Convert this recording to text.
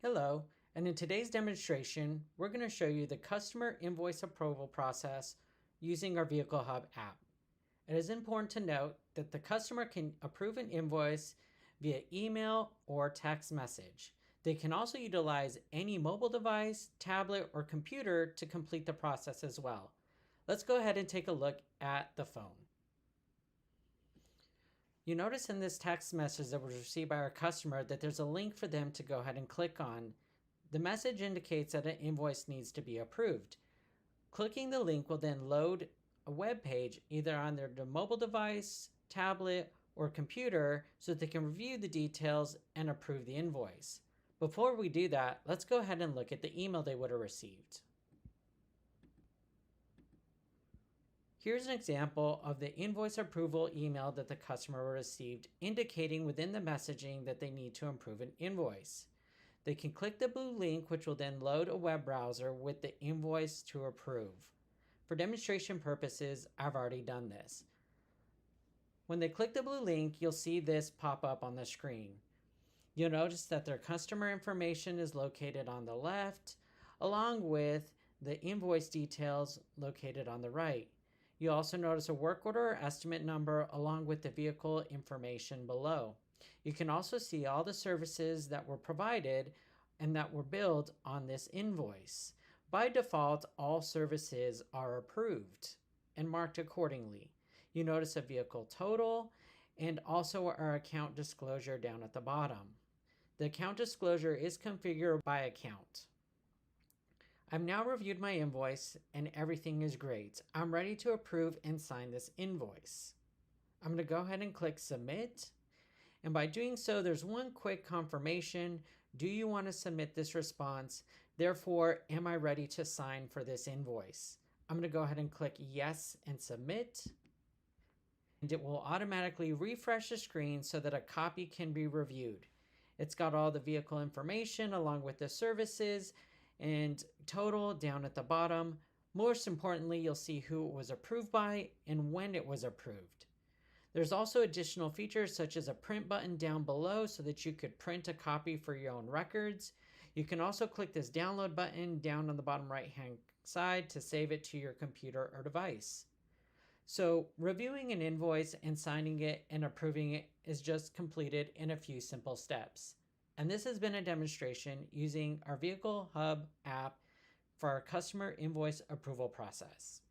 Hello, and in today's demonstration, we're going to show you the customer invoice approval process using our Vehicle Hub app. It is important to note that the customer can approve an invoice via email or text message. They can also utilize any mobile device, tablet, or computer to complete the process as well. Let's go ahead and take a look at the phone. You notice in this text message that was received by our customer that there's a link for them to go ahead and click on. The message indicates that an invoice needs to be approved. Clicking the link will then load a web page either on their mobile device, tablet, or computer so that they can review the details and approve the invoice. Before we do that, let's go ahead and look at the email they would have received. Here's an example of the invoice approval email that the customer received, indicating within the messaging that they need to approve an invoice. They can click the blue link, which will then load a web browser with the invoice to approve. For demonstration purposes, I've already done this. When they click the blue link, you'll see this pop up on the screen. You'll notice that their customer information is located on the left, along with the invoice details located on the right. You'll also notice a work order or estimate number along with the vehicle information below. You can also see all the services that were provided and that were billed on this invoice. By default, all services are approved and marked accordingly. You notice a vehicle total and also our account disclosure down at the bottom. The account disclosure is configured by account. I've now reviewed my invoice and everything is great. I'm ready to approve and sign this invoice. I'm going to go ahead and click submit. And by doing so, there's one quick confirmation. Do you want to submit this response? Therefore, am I ready to sign for this invoice? I'm going to go ahead and click yes and submit. And it will automatically refresh the screen so that a copy can be reviewed. It's got all the vehicle information along with the services and total down at the bottom. Most importantly, you'll see who it was approved by and when it was approved. There's also additional features such as a print button down below so that you could print a copy for your own records. You can also click this download button down on the bottom right hand side to save it to your computer or device. So reviewing an invoice and signing it and approving it is just completed in a few simple steps. And this has been a demonstration using our Vehicle Hub app for our customer invoice approval process.